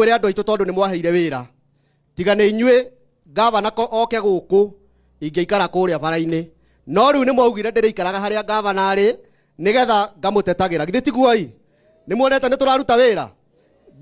Kwere andu aitu tondu ni mwaheire wira tiga ni inyue gavana ko oke guku ingeikara kuria bara-ini no riu ni mwaugire ndiriikaraga haria gavana ari nigetha ngamutetagira githi tiguoi ni muonete ni turaruta wira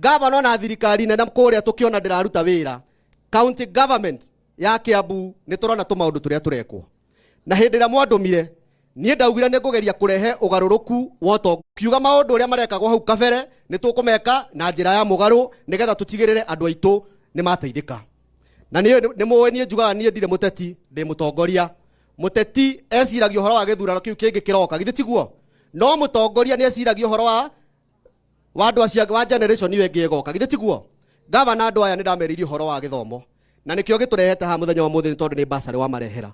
gavana na thirikari nene kuria tukiona ndiraruta wira county government ya Kiambu ni turona tumaundu turia turekwo na hindi ria mwandumire nie ndaugire ni ngugeria kurehe ugaruruku woto kiuga maundu uria marekagwo hau kabere ni tukumeka na njira ya mugaru nigetha tutigirire andu aitu ni mateithika na ni muwe nie njugaga nie ndire muteti ndi mutongoria muteti eciragia uhoro wa githurano kiu kingi kiroka githi tiguo no mutongoria ni eciragia uhoro wa andu acia wa generation iwe ingi igoka githi tiguo gavana andu aya ni ndameririe uhoro wa githomo na nikio giturehete ha muthenya wa muthi tondu ni basari wa marehera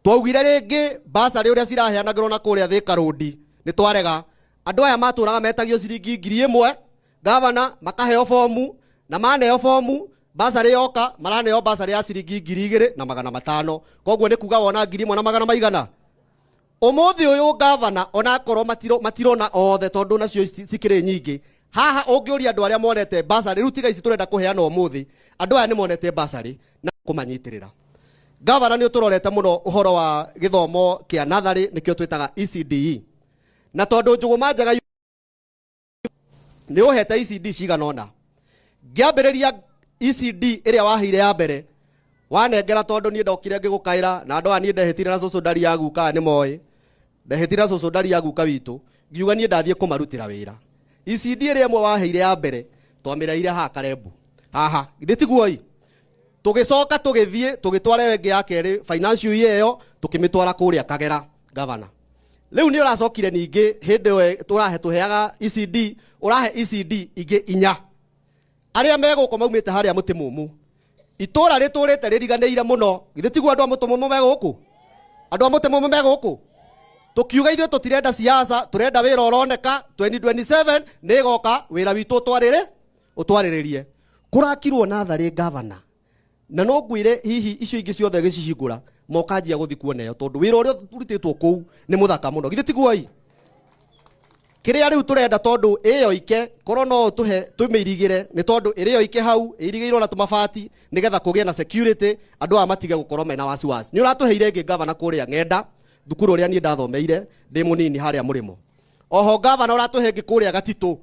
twaugire ringi basari uria ciraheanagirwo na kuria Thika Road ni twarega andu aya maturaga metagio ciringi 1000 gavana makaheo fomu na maneo fomu basari yoka maraneo basari ya ciringi 2500 koguo ni kuga wona 1000 maigana umuthi uyu gavana ona korwo matirona othe tondu nacio cikire nyingi haha ungiuria andu aria monete basari riu tiga ici turenda kuheana umuthi andu aya ni monete basari na kumanyitirira gavana ni uturorete muno uhoro wa githomo kia nathari nikio twitaga ECDE na tondu njuguma njega ni uhete ECD ciganona ngiambiriria ECD iria waheire ya mbere wanengera tondu nie ndokire ngigukaira na andu aya nie ndehitire na cucu ndari ya guka ni moi ndehitire na cucu ndari ya guka witu ngiuga nie ndathie kumarutira wira ECD iria imwe waheire ya mbere twamireire ha Karembu haha githi tiguoi tugicoka tugithie tugitware wengi ya keri financial year iyo tukimitwara kuria Kagera gavana riu ni uracokire ningi hindi we turahe tuheaga ECD urahe ECD ingi 4 aria meguko maumite haria muti mumu itura riturite ririganiire muno githi tiguo andu a muti mumu meguku andu a muti mumu meguku tukiuga ithuĩ tutirenda siasa turenda wira uroneka 2027 nigoka wira witu utwariririe kurakirwo nathari gavana na no ngwire hihi icio ingi ciothe gicihingura mokanjia guthi kuoneyo tondu wira uria turutitwo kuu ni muthaka muno githi tiguoi kiria riu turenda tondu iyo ike korwo no tuhe tumirigire ni tondu irio ike hau irigiirwo na tumabati nigetha kugia na security andu a matige gukorwo mena wasiwasi ni uratuheire ingi gavana kuria Ng'enda thukuru uria nie ndathomeire ndi munini haria murimo oho gavana uratuhe ingi kuria Gatitu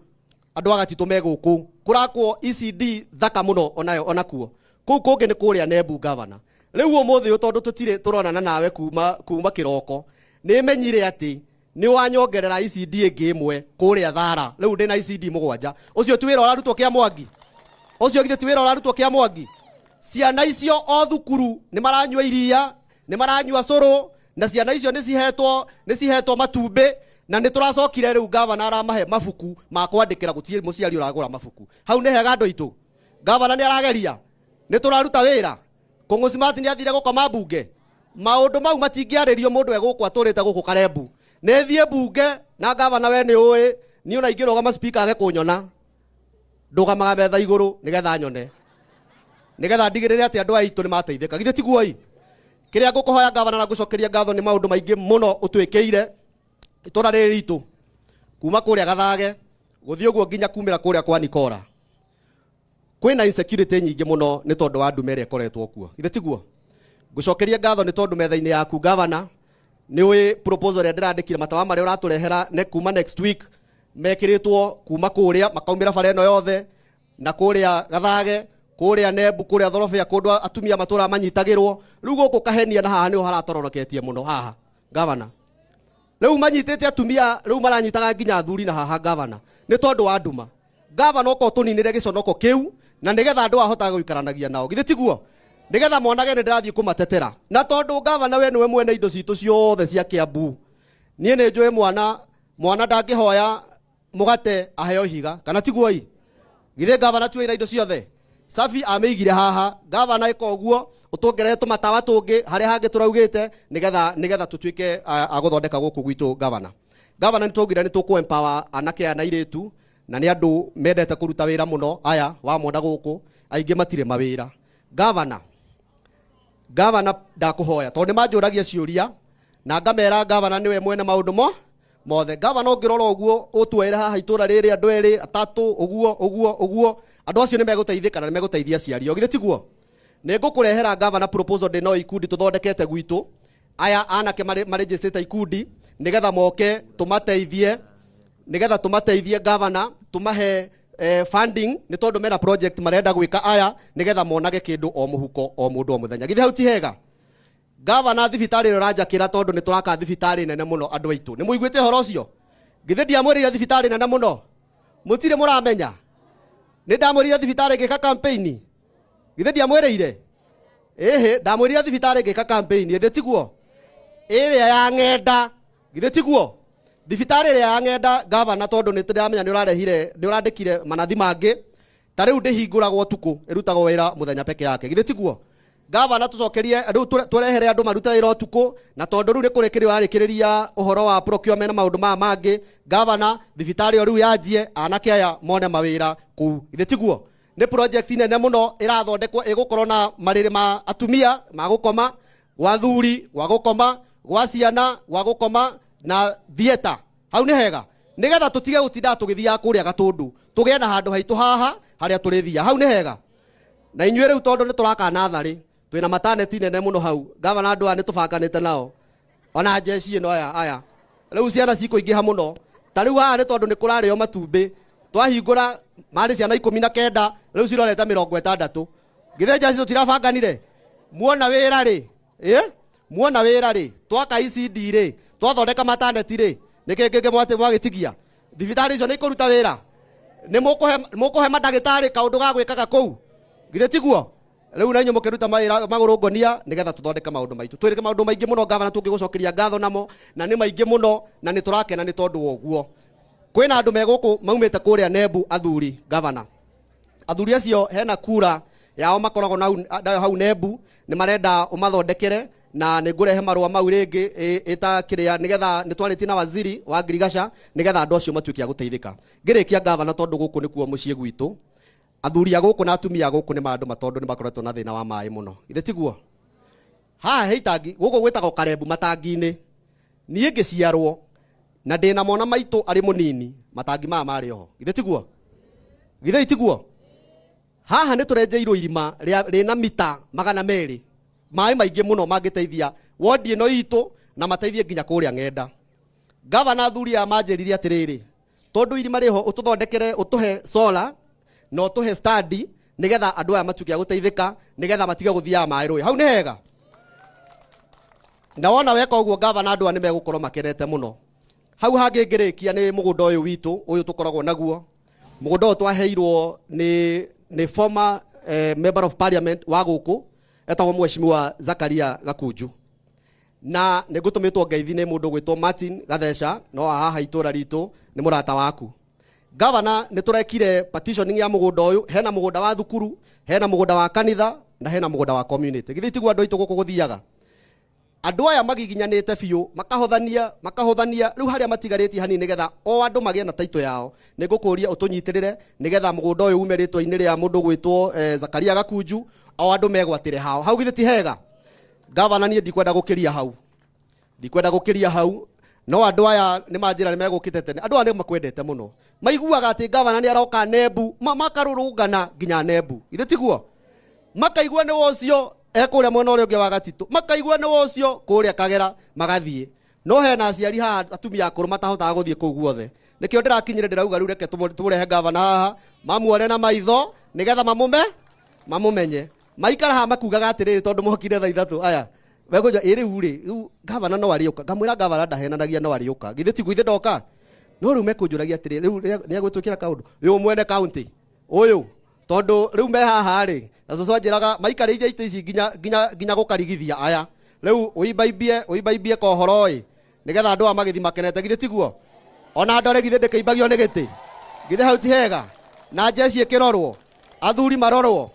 andu a Gatitu meguku kurakwo ECD thaka muno onayo onakuo kuu kungi ni kuria Nembu gavana riu umuthi uyu tondu tutire turonana nawe kuma kiroko ni menyire ati ni wanyongerera ECD ingi imwe kuria Thara riu ndina ECD 7 ucio ti wira urarutwo kia Mwangi ucio githi ti wira urarutwo kia Mwangi ciana icio o thukuru ni maranyua iria ni maranyua curu na ciana icio ni cihetwo matumbe na ni turacokire riu gavana aramahe mabuku ma kwandikira gutie muciari uragura mabuku hau ni hega andu aitu gavana ni arageria ni turaruta wira Kung'u Smart ni athire gukoma bunge maundu mau matingiaririo mundu eguku aturite guku Karembu ne thie bunge na gavana we ni uwi ni una ingiro gama speaker age kunyona ndugamaga metha iguru nigetha nyone nigetha ndigirire ati andu aitu ni mateithika githi tiguoi kiria ngukuhoya gavana na gucokeria ngatho ni maundu maingi muno utwikiire itura riri itu kuma kuria Gathage guthie uguo nginya kumira kuria kwa Nikora kwina insecurity nyingi muno ni tondu wa ndume iria ikoretwo kuo githi tiguo ngucokeria ngatho ni tondu metha-ini yaku gavana ni we proposal ya ndirandikire matawa maria uraturehera ne kuma next week mekiritwo kuma kuria makaumira bara eno yothe na kuria Gathage kuria Nembu kuria Thorobia kundu atumia matura manyitagirwo riu guku kahenia na haha ni haratororoketie muno haha gavana riu manyitite atumia riu maranyitaga nginya thuri na haha gavana ni tondu wa nduma gavana oko tuninire giconoko kiu na nigetha andu ahota guikaranagia nao githi tiguo nigetha monage ni ndirathie kumatetera na tondu gavana we niwe mwene indo citu ciothe cia Kiambu nie ni njui mwana ndangihoya mugate aheo higa kana tiguoi githi gavana tu ina indo ciothe Safi ameigire haha gavana iko guo utongere tumatawa tungi haria hangi turaugite nigetha tutuike aguthondeka guku gwitu gavana nitugire nituku empower anake ana iritu na ni andu mendete kuruta wira muno aya wa monda guku aingi matire mawira gavana ndakuhoya tondu manjuragia ciuria na ngamera gavana niwe mwene maundu mothe gavana ongirora uguo utwere haha itura riri andu eri atatu uguo andu acio ni meguteithika na ni meguteithia ciari o githe tiguo ni ngukurehera governor proposal de no ikundi tuthondekete gwitu aya anake maregistrate ikundi nigetha moke tumateithie governor tumahe funding ni tondu mena project marenda gwika aya nigetha monage kindu o muhuko o mundu o muthenya githe hauti hega governor thibitari ro ranjakira tondu ni turaka thibitari nene muno andu aitu ni muiguite horo ucio githe ndiamwirire thibitari nene muno mutire muramenya ni ndamwirire thibitari ngika campaign githe ndiamwirire ndamwirire thibitari ngika campaign githe tiguo iria ya ng'enda githe tiguo thibitari iria ya ng'enda governor tondu ni ndiramenya ni urarehire ni urandikire manathi mangi ta riu ndihinguragwo tuku irutagwo wira muthenya peke yake githe tiguo governor tucokerie riu turehere andu maruta wira utuku na tondu riu ni kurekerio arikiriria uhoro wa procurement na maundu ma mangi governor thibitari o riu yanjie anake aya mone mawira ku githe tiguo ni project nene muno irathondekwo igukorwo na mariri ma atumia ma gukoma gwa thuri gwa gukoma gwa ciana gwa gukoma na theater hau ni hega nigetha tutige gutinda tugithia kuria gatundu tugie na handu haitu haha haria turithia hau ni hega na inyuĩ riu tondu ni turaka nathari twina maternity nene muno hau governor andu ani tubanganite nao ona jeshi ino aya riu ciana cikuingiha muno ta riu haha ni tondu ni kurario matumbi twahingura mari ciana 19 riu cirorete 60 githe jeshi tutirabanganire muona wira ri muona wira ri twaka ICD ri twathondeka maternity ri nikenge mwagitigia thibitari icio ni ikuruta wira ni mukuhe madagitari kaundu ga gwikaga kuu githe tiguo riu nanyu mukiruta mawira magurungonia nigetha tuthondeke maundu maitu twirike maundu maingi muno governor tungigucokeria ngatho namo na ni maingi muno na ni turakena ni tondu woguo kwina andu meguku maumite kuria Nembu athuri governor athuri acio hena kura yao makoragwo na hau Nembu ni marenda umathondekere na ni ngurehe marua mau ringi itakiria nigetha ni twariti na waziri wa ngirigaca nigetha andu acio matuike a guteithika ngirikia governor tondu guku ni kuo mucie gwitu athuri aguku na atumia aguku ni mandu matondu ni makoretwo na thina wa mai muno ithe tiguo ha heitangi guku gwitagwo Karembu matangi-ini nie ngiciarwo na ndina mona maitu ari munini matangi maya mari ho ithe tiguo githe itiguo haha ni turenjeirwo irima rina mita 200 mai maingi muno mangiteithia wodi ino itu na mateithie nginya kuria ng'enda governor athuri ya manjiririe atiriri tondu irima riho ututhondekere utuhe solar no tuhe study nigetha andu aya matuke guteithika nigetha matige guthia mai rui hau ni hega na wona weka uguo governor andu ani megukorwo makenete muno hau hangi ngirikia ni mugunda uyu witu uyu tukoragwo naguo mugunda uyu twaheirwo ni former member of parliament wa guku etagwo mheshimiwa Zakaria Gakunju na nigutumitwo ngeithi ni mundu gwitwo Martin Gatheca no haha itura ritu ni murata waku governor ni turekire petitioning ya mugunda uyu hena mugunda wa thukuru hena mugunda wa kanitha na hena mugunda wa community githi tigwa andu itu guku guthiaga andu aya magiginyanite biu makahothania riu haria matigariti hani nigetha o andu magie na taito yao nigukuria utunyitirire nigetha mugunda uyu ume ritwa-ini ria mundu gwitwo Zakaria Gakunju o andu megwatire hau githi ti hega governor nie ndikwenda gukiria hau no andu aya ni manjira ni megukite tene andu aya ni makwendete muno maiguaga ati governor ni aroka Nembu makarurungana nginya Nembu ithe tiguo makaigua ni wocio ekuria mwena uria ungi wa Gatitu makaigua ni wocio kuria Kagera magathie no hena aciari ha atumia akuru matahotaga guthie kuu guothe nikio ndirakinyire ndirauga riu reke tumurehe governor haha mamuone na maitho nigetha mamumenye maikara ha makugaga atiriri tondu mokire thaa 3 aya wegoja riu ri governor no ariuka ngamwira governor ndahenanagia no ariuka githe tigu ithe ndoka no riu mekunjuragia atiriri riu ni agwitwikira kaundu uyu mwene county uyu tondu riu me haha ri asoso njiraga maikare ije ite ici nginya gukarigithia aya riu uibaibie kohoro nigetha andu a magithi makenete githe tiguo ona ndore githe ndikeibagio ni giti githe hau ti hega na jeshi ikirorwo athuri marorwo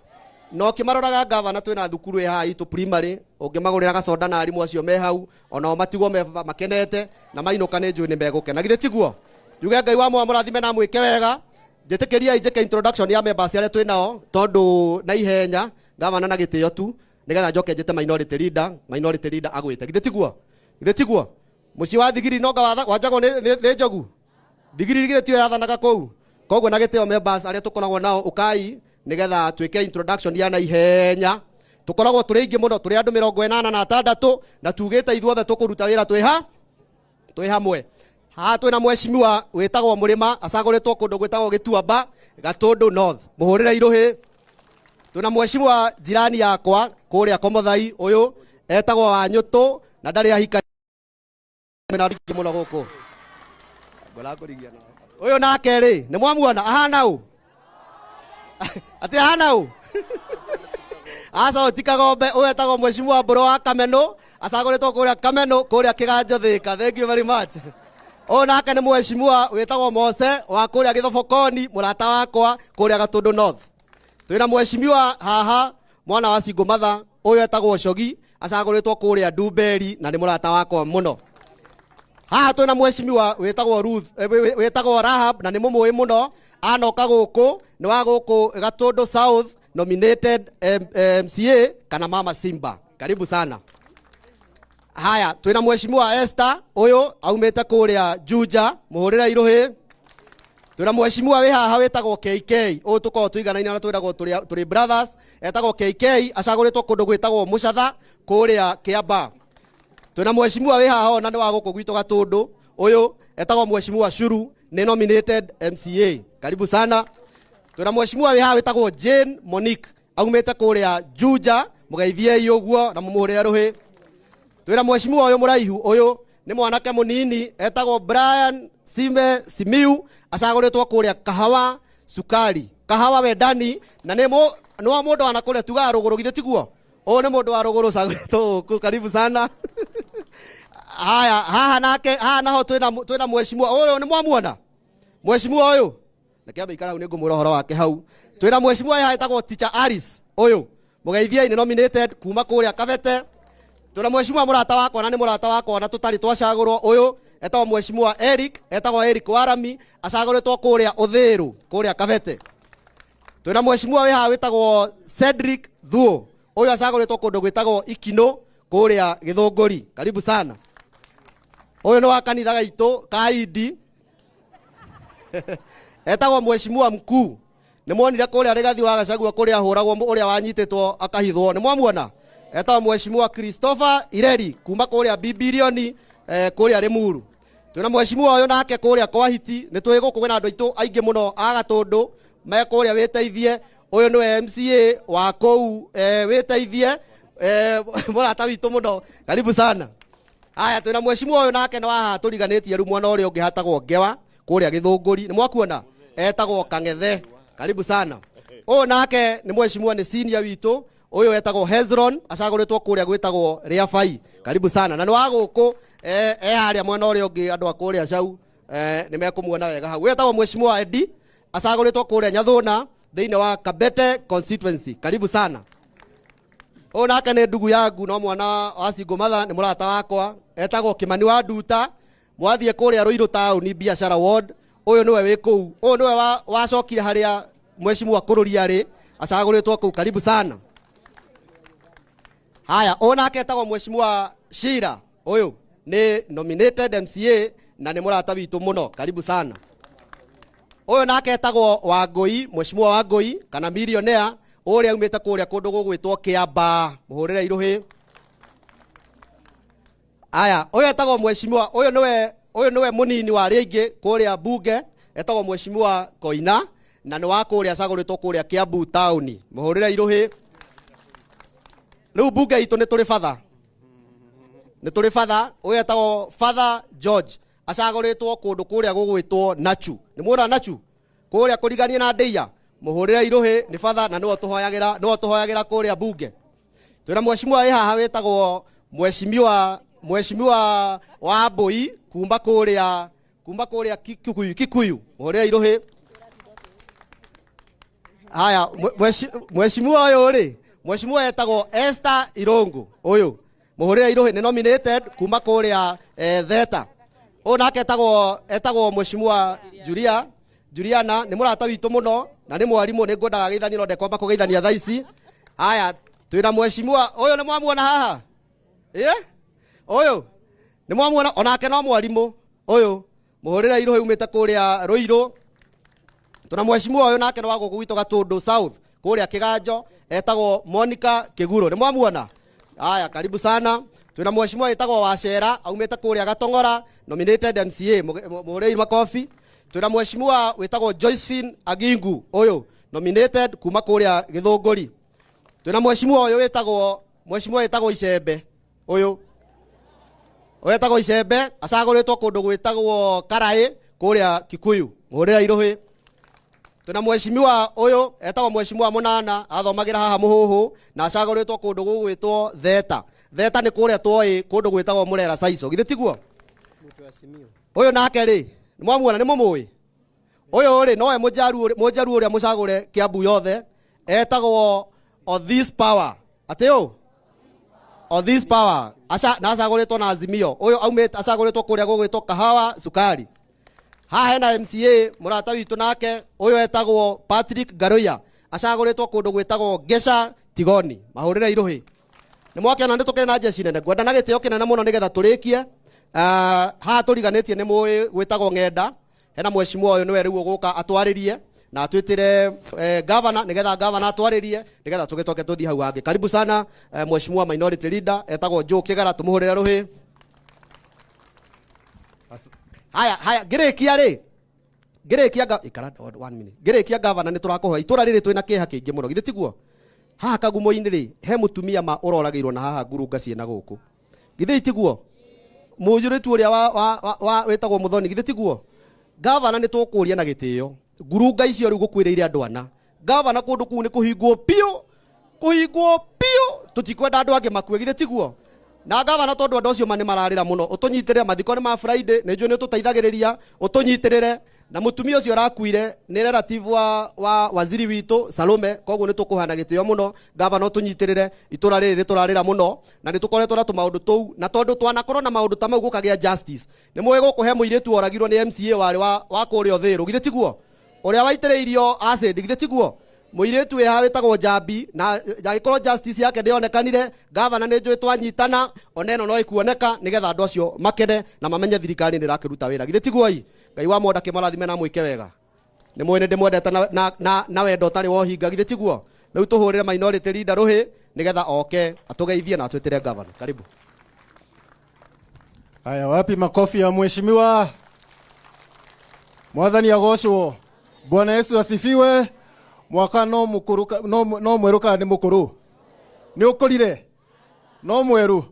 no kimaroraga governor twina thukuru haha itu primary ungimagurira gacoda na arimu acio me hau ona matigwo makenete na mainuka ni njui ni megukena githe tiguo yuge Ngai wa murathime na mwike wega njitikiria ijeke introduction ya members aria twinao tondu na ihenya governor na gitio tu nigetha njoke njite minority leader agwite githe tiguo muci wa thigiri no wanjago ni njogu thigiri githe tio yathanaga kuu koguo na gitio members aria tukoragwo nao ukai nigetha twike introduction ya na ihenya. Tukoragwo turi ingi muno, turi andu 86 na tugite ithuothe tukuruta wira twi hamwe. Ha twina mheshimiwa witagwo Murima acaguritwo kundu gwitagwo Gituamba, Gatundu North. Muhurire iruhi. Twina mheshimiwa jirani yakwa kuria Komothai, uyu etagwo Wanyutu na ndari ahika na ringi muno guku. Ngoragurigia na uyu nake ri ni mwamuona ahana u ati ahana u asa otikagombe uyu etagwo mheshimiwa Mburu wa Kameno acaguritwo kuria Kameno kuria Kiganjo Thika. Thank you very much. O nake ni mheshimiwa witagwo Mose wa kuria Githobokoni, murata wakwa kuria Gatundu North. Twina mheshimiwa haha mwana wa Singo Matha, uyu etagwo Shogi acaguritwo kuria Ndumberi na ni murata wakwa muno. Haha twina mheshimiwa witagwo Ruth witagwo Rahab na ni mumui muno, anoka guku ni wa guku Gatundu South nominated MCA kana Mama Simba. Karibu sana. Haya twina mheshimiwa Esther uyu aumete kuria Juja. Muhurira iruhi. Twina mheshimiwa wi haha witagwo KK, uyu tuko tuiganaine na twiragwo turi brothers, etagwo KK acaguritwo kundu gwitagwo Mucatha kuria Kiamba. Twina mheshimiwa wi haha na ni wa guku gwitu Gatundu, uyu etagwo mheshimiwa Shuru, ni nominated MCA. Karibu sana. Twina mheshimiwa wi haha witagwo Jane Monique aumete kuria Juja, mugeithie uguo na mumuhurira ruhi. Twina mheshimiwa uyu muraihu, uyu ni mwanake munini etagwo Brian Simiu acaguritwo kuria Kahawa Sukari. Kahawa Wendani na nimo no mundu anakuria tuga ruguru githe tiguo. O ni mundu wa ruguru acaguritwo ku. Karibu sana. Haya haha nake haha naho twina mheshimiwa uyu ni mwamuona mheshimiwa uyu nakiamba ikara ni ngumura horo wake hau. Twina mheshimiwa haha etagwo Teacher Alice, uyu mugeithie ni nominated kuma kuria Kabete. Twina mheshimiwa murata wakwa na ni murata wakwa na tutari twacagurwo, uyu etagwo mheshimiwa Eric, etagwo Eric Warami acaguritwo kuria Uthiru kuria Kabete. Twina mheshimiwa wi haha witagwo Cedric Thuo, uyu acaguritwo kundu gwitagwo Ikino kuria Githunguri. Karibu sana. Uyu ni wa kanitha gaitu Kaidi etagwo mheshimiwa Mkuu, ni monire kuria Rigathi wa Gachagua kuria huragwo uria wanyititwo akahithwo. Ni mwamuona etagwo mheshimiwa Christopher Ireri kuma kuria Bibilioni kuria Limuru. Twina mheshimiwa uyu nake kuria Kwahiti, ni twiguku kwina andu aitu aingi muno a Gatundu me kuria witeithie. Uyu ni MCA wa kou witeithie murata witu muno. Karibu sana. Haya twina mheshimiwa uyu nake ni wa haha turiganitie ru mwana uria ungi hatagwo Ngewa kuria Githunguri. Ni mwakuona etagwo Kangethe. Karibu sana. Uyu nake ni mheshimiwa ni senior witu, uyu etagwo Hezron acaguritwo kuria gwitagwo Riafai. Karibu sana. Na ni wa guku haria mwana uria ungi andu akuria cau ni mekumuona wega hau. Etagwo mheshimiwa Edi acaguritwo kuria Nyathuna thiini wa Kabete constituency. Karibu sana. Uyu nake ni ndugu yangu no mwana wa Singo Matha, ni murata wakwa etagwo Kimani wa Nduta, mwathie kuria Ruiru town biashara ward. Uyu niwe wi kuu, uyu niwe wacokire haria mheshimiwa Kururi ari acaguritwo kuu. Karibu sana. Haya uyu nake etagwo mheshimiwa Shira, uyu ni nominated MCA na ni murata witu muno. Karibu sana. Uyu nake etagwo Wangui, mheshimiwa Wangui kana millionaire uria umite kuria kundu gugwitwo Kiamba. Muhurire iruhi. Aya uyu etagwo mheshimiwa uyu niwe munini wa ringi kuria bunge etagwo mheshimiwa Koina na ni wa kuria acaguritwo kuria Kiambu town. Muhurire iruhi. Riu bunge itu ni turi father uyu etagwo Father George acaguritwo kundu kuria gugwitwo Nachu. Ni muona Nachu kuria kurigania na Ndeia. Muhurire iruhi. Ni father na niwe tuhoyagira kuria bunge. Twina mheshimiwa wi haha witagwo mheshimiwa wa Mbui kuma kuria Kikuyu. Muhurire iruhi. Haya mheshimiwa uyu ri mheshimiwa etagwo Esther Irungu, uyu muhurire iruhi ni nominated kuma kuria Theta. Uyu nake etagwo mheshimiwa Juliana, ni murata witu muno na ni mwarimu, ni ngwendaga geithanio ndekwamba kugeithania thaici. Haya twina mheshimiwa uyu ni mwamuona haha uyu ni mwamuona onake no mwarimu uyu. Muhurire iruhi umite kuria Ruiru. Tuna mheshimiwa uyu nake no wa guku gwitu Gatundu South kuria Kiganjo etagwo Monica Kiguro. Ni mwamuona? Haya, karibu sana. Tuna mheshimiwa etagwo Wacera aumete kuria Gatongora, nominated MCA, murei makofi. Tuna mheshimiwa wetagwo Josephine Agingu, oyo nominated kuma kuria Githunguri. Tuna mheshimiwa oyo wetagwo Icembe, oyo wetagwo Icembe acaguritwo kundu gwitagwo Karai kuria Kikuyu, murira Iruhi. Tuna mheshimiwa oyo etagwo mheshimiwa Munana athomagira haha Muhuhu na acaguritwo kundu gwitwo Theta. Theta ni kuria twoi kundu gwitagwo Murera Saico, githe tiguo? Oyo nake ri ni mwamuona, ni mumui? Oyo ri noe mujaru uria mucagure Kiambu yothe etagwo of this power. Ateo of this power na acaguritwo na Azimio. Oyo aumete acaguritwo kuria gugwitwo Kahawa Sukari. Haha hena MCA murata witu nake oyo etagwo Patrick Garoya acaguritwo kundu gwitagwo Gesha Tigoni, mahurira Iruhi. Ni mwakiona nditukire na jeshi nene gwenda na gitio kinene muno nigetha turikie. Haha turiganitie ni mui gwitagwo Ng'enda. Hena mheshimiwa oyo niwe riu guka atwaririe na atwitire governor nigetha governor atwaririe nigetha tugitoke tuthi hau hangi. Karibu sana mheshimiwa minority leader etagwo Joe Kigara, tumuhurira Ruhi. Haya ngirikia ikara 1 minute. Ngirikia governor ni turakuhoya itura riri twina kiha kingi muno, githe tiguo? Haha Kagumo-ini ri he mutumia ma uroragirwo na haha ngurunga ciena guku, githe itiguo? Mujuritu uria wa wetagwo Muthoni, githe tiguo? Governor ni tukuria na gitio ngurunga icio riu gukwiriire andu ana. Governor kundu kuu ni kuhingwo pio tutikwenda andu angi makue, githe tiguo? Na governor tondu andu acio mane mararira muno utunyitirire mathiko ni ma Friday ni njui ni tuteithagiriria utunyitirire. Na mutumia ucio rakuire ni relative wa waziri witu Salome, koguo ni tukuhana gitio muno. Governor utunyitirire, itura riri turarira muno na ni tukoretwo na tumaundu tou, na tondu twanakorwo na maundu ta mau gukagia justice ni mwe gukuhe muiritu oragirwo ni MCA wari wa kurio Thiru, githe tiguo? Uria waitiriirio acid, githe tiguo? Muiritu we hawetagwo Njambi na jagikorwo justice yake ndionekanire. Governor ni njui twanyitana oneno no ikuoneka nigetha andu acio makene na mamenye thirikari ni rakiruta wira, githe tiguo? Ngai wa moda kimarathime na mwike wega. Ni mwene ndimwendete na wendo tari wohinga, githe tiguo? Riu tuhurire minority leader Ruhi nigetha oke atugeithie na atwitire governor. Karibu. Haya, wapi makofi ya mheshimiwa? Mwathani agocwo. Bwana Yesu asifiwe. Mwaka no mweruka ni mukuru. Ni ukurire no mweru.